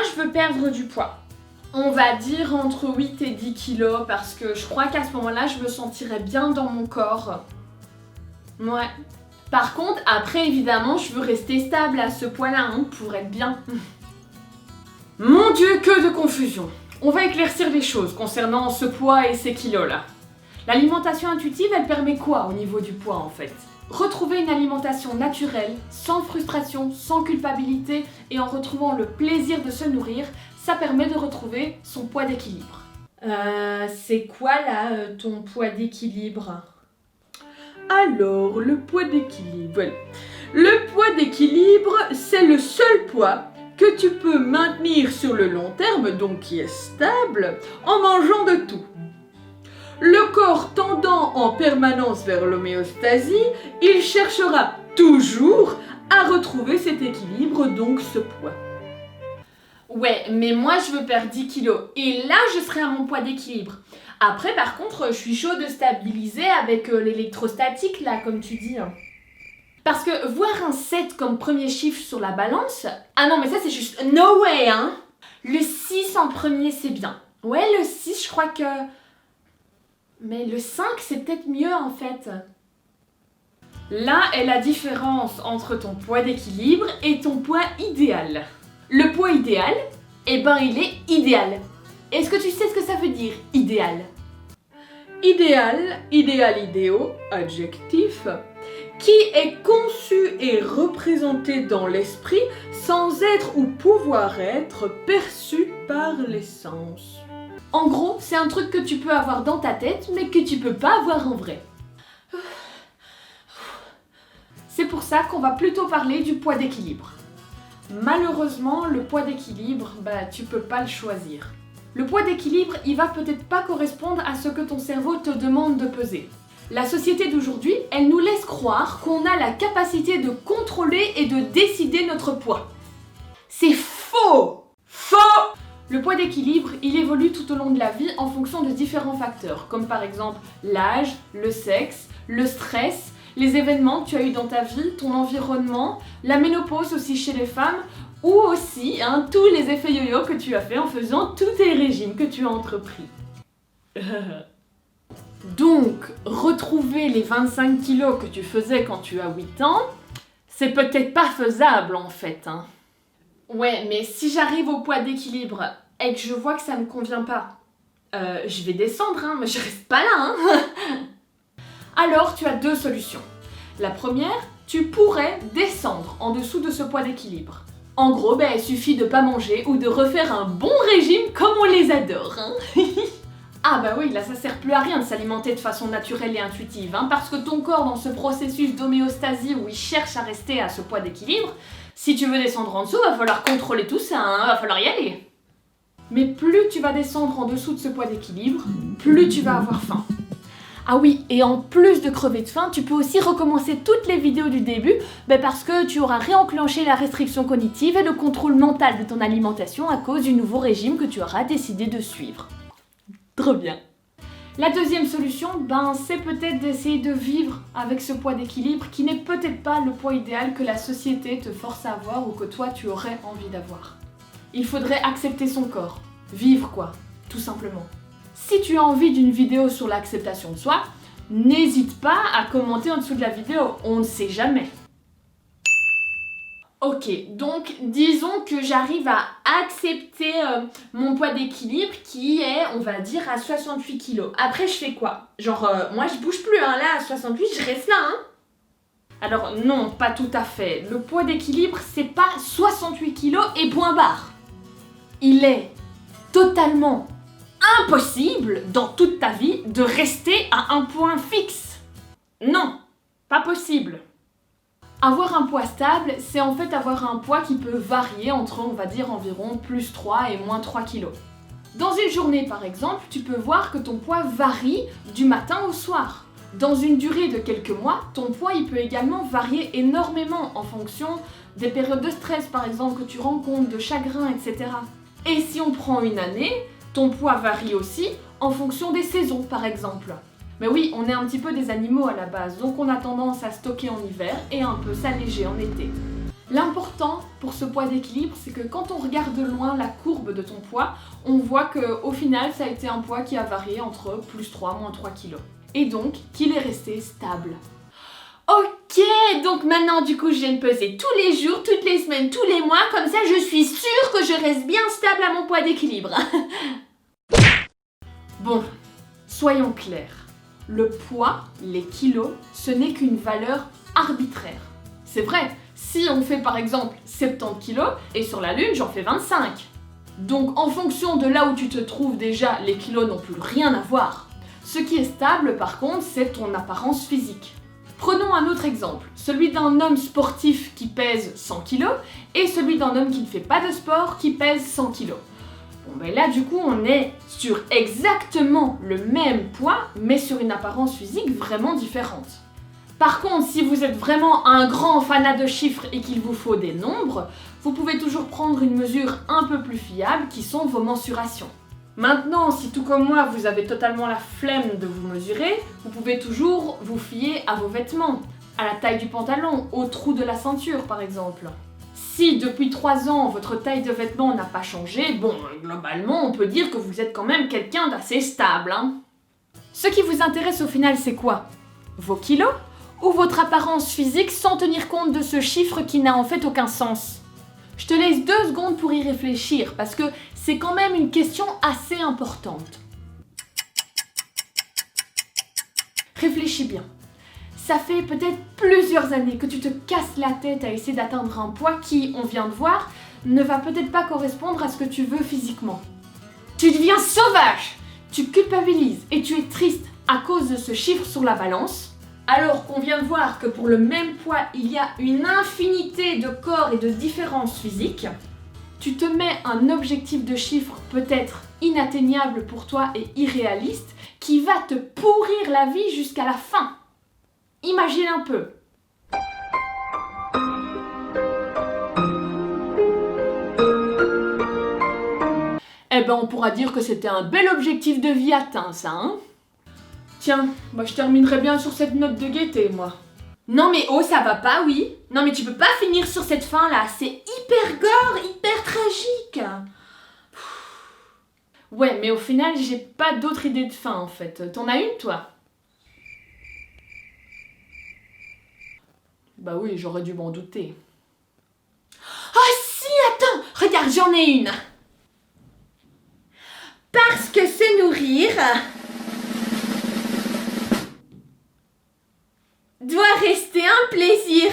je veux perdre du poids. On va dire entre 8 et 10 kilos parce que je crois qu'à ce moment-là, je me sentirais bien dans mon corps. Ouais. Par contre, après, évidemment, je veux rester stable à ce poids-là hein, pour être bien. Mon Dieu, que de confusion. On va éclaircir les choses concernant ce poids et ces kilos-là. L'alimentation intuitive, elle permet quoi au niveau du poids en fait? Retrouver une alimentation naturelle, sans frustration, sans culpabilité et en retrouvant le plaisir de se nourrir, ça permet de retrouver son poids d'équilibre. C'est quoi là ton poids d'équilibre? Alors, le poids d'équilibre, voilà. Le poids d'équilibre, c'est le seul poids que tu peux maintenir sur le long terme, donc qui est stable, en mangeant de tout. Le corps tendant en permanence vers l'homéostasie, il cherchera toujours à retrouver cet équilibre, donc ce poids. Ouais, mais moi je veux perdre 10 kilos et là je serai à mon poids d'équilibre. Après par contre, je suis chaud de stabiliser avec l'électrostatique là, comme tu dis. Parce que voir un 7 comme premier chiffre sur la balance, ah non mais ça c'est juste no way hein. Le 6 en premier c'est bien. Ouais, le 6 je crois que... Mais le 5, c'est peut-être mieux en fait. Là est la différence entre ton poids d'équilibre et ton poids idéal. Le poids idéal, eh ben il est idéal. Est-ce que tu sais ce que ça veut dire, idéal? Idéal, idéaux, adjectif, qui est conçu et représenté dans l'esprit sans être ou pouvoir être perçu par les sens. En gros, c'est un truc que tu peux avoir dans ta tête, mais que tu peux pas avoir en vrai. C'est pour ça qu'on va plutôt parler du poids d'équilibre. Malheureusement, le poids d'équilibre, tu peux pas le choisir. Le poids d'équilibre, il va peut-être pas correspondre à ce que ton cerveau te demande de peser. La société d'aujourd'hui, elle nous laisse croire qu'on a la capacité de contrôler et de décider notre poids. C'est faux! Faux! Le poids d'équilibre, il évolue tout au long de la vie en fonction de différents facteurs, comme par exemple l'âge, le sexe, le stress, les événements que tu as eu dans ta vie, ton environnement, la ménopause aussi chez les femmes, ou aussi tous les effets yo-yo que tu as fait en faisant tous tes régimes que tu as entrepris. Donc, retrouver les 25 kilos que tu faisais quand tu as 8 ans, c'est peut-être pas faisable en fait. Ouais, mais si j'arrive au poids d'équilibre et que je vois que ça me convient pas, je vais descendre, mais je reste pas là. Alors, tu as deux solutions. La première, tu pourrais descendre en dessous de ce poids d'équilibre. En gros, il suffit de pas manger ou de refaire un bon régime comme on les adore. Ah bah oui, là ça sert plus à rien de s'alimenter de façon naturelle et intuitive, parce que ton corps dans ce processus d'homéostasie où il cherche à rester à ce poids d'équilibre, si tu veux descendre en dessous, va falloir contrôler tout ça, va falloir y aller. Mais plus tu vas descendre en dessous de ce poids d'équilibre, plus tu vas avoir faim. Ah oui, et en plus de crever de faim, tu peux aussi recommencer toutes les vidéos du début, parce que tu auras réenclenché la restriction cognitive et le contrôle mental de ton alimentation à cause du nouveau régime que tu auras décidé de suivre. Trop bien. La deuxième solution, c'est peut-être d'essayer de vivre avec ce poids d'équilibre qui n'est peut-être pas le poids idéal que la société te force à avoir ou que toi tu aurais envie d'avoir. Il faudrait accepter son corps, vivre quoi, tout simplement. Si tu as envie d'une vidéo sur l'acceptation de soi, n'hésite pas à commenter en dessous de la vidéo, on ne sait jamais. Ok, donc disons que j'arrive à accepter mon poids d'équilibre qui est, on va dire, à 68 kg. Après, je fais quoi? Genre, moi je bouge plus, là, à 68, je reste là, Alors non, pas tout à fait. Le poids d'équilibre, c'est pas 68 kg et point barre. Il est totalement impossible dans toute ta vie de rester à un point fixe. Non, pas possible. Avoir un poids stable, c'est en fait avoir un poids qui peut varier entre, on va dire, environ plus 3 et moins 3 kg. Dans une journée, par exemple, tu peux voir que ton poids varie du matin au soir. Dans une durée de quelques mois, ton poids il peut également varier énormément en fonction des périodes de stress, par exemple, que tu rencontres, de chagrin, etc. Et si on prend une année, ton poids varie aussi en fonction des saisons, par exemple. Mais oui, on est un petit peu des animaux à la base, donc on a tendance à stocker en hiver et un peu s'alléger en été. L'important, pour ce poids d'équilibre, c'est que quand on regarde de loin la courbe de ton poids, on voit qu'au final, ça a été un poids qui a varié entre plus 3, moins 3 kilos. Et donc, qu'il est resté stable. Ok, donc maintenant du coup je viens de peser tous les jours, toutes les semaines, tous les mois, comme ça je suis sûre que je reste bien stable à mon poids d'équilibre. Bon, soyons clairs, le poids, les kilos, ce n'est qu'une valeur arbitraire. C'est vrai, si on fait par exemple 70 kilos, et sur la Lune j'en fais 25. Donc en fonction de là où tu te trouves déjà, les kilos n'ont plus rien à voir. Ce qui est stable par contre, c'est ton apparence physique. Prenons un autre exemple, celui d'un homme sportif qui pèse 100 kg et celui d'un homme qui ne fait pas de sport qui pèse 100 kg. Bon ben là du coup on est sur exactement le même poids mais sur une apparence physique vraiment différente. Par contre, si vous êtes vraiment un grand fanat de chiffres et qu'il vous faut des nombres, vous pouvez toujours prendre une mesure un peu plus fiable qui sont vos mensurations. Maintenant, si tout comme moi, vous avez totalement la flemme de vous mesurer, vous pouvez toujours vous fier à vos vêtements, à la taille du pantalon, au trou de la ceinture par exemple. Si depuis 3 ans, votre taille de vêtements n'a pas changé, bon, globalement, on peut dire que vous êtes quand même quelqu'un d'assez stable, hein. Ce qui vous intéresse au final, c'est quoi? Vos kilos? Ou votre apparence physique sans tenir compte de ce chiffre qui n'a en fait aucun sens? Je te laisse 2 secondes pour y réfléchir parce que c'est quand même une question assez importante. Réfléchis bien. Ça fait peut-être plusieurs années que tu te casses la tête à essayer d'atteindre un poids qui, on vient de voir, ne va peut-être pas correspondre à ce que tu veux physiquement. Tu deviens sauvage, tu culpabilises et tu es triste à cause de ce chiffre sur la balance. Alors qu'on vient de voir que pour le même poids, il y a une infinité de corps et de différences physiques, tu te mets un objectif de chiffre peut-être inatteignable pour toi et irréaliste qui va te pourrir la vie jusqu'à la fin. Imagine un peu. Eh ben on pourra dire que c'était un bel objectif de vie atteint ça, hein? Tiens, moi je terminerai bien sur cette note de gaieté, moi. Non mais oh, ça va pas, oui? Non mais tu peux pas finir sur cette fin là, c'est hyper gore, hyper tragique. Ouais, mais au final, j'ai pas d'autre idée de fin en fait. T'en as une, toi? Bah oui, j'aurais dû m'en douter. Oh si, attends, regarde, j'en ai une. Parce que se nourrir doit rester un plaisir.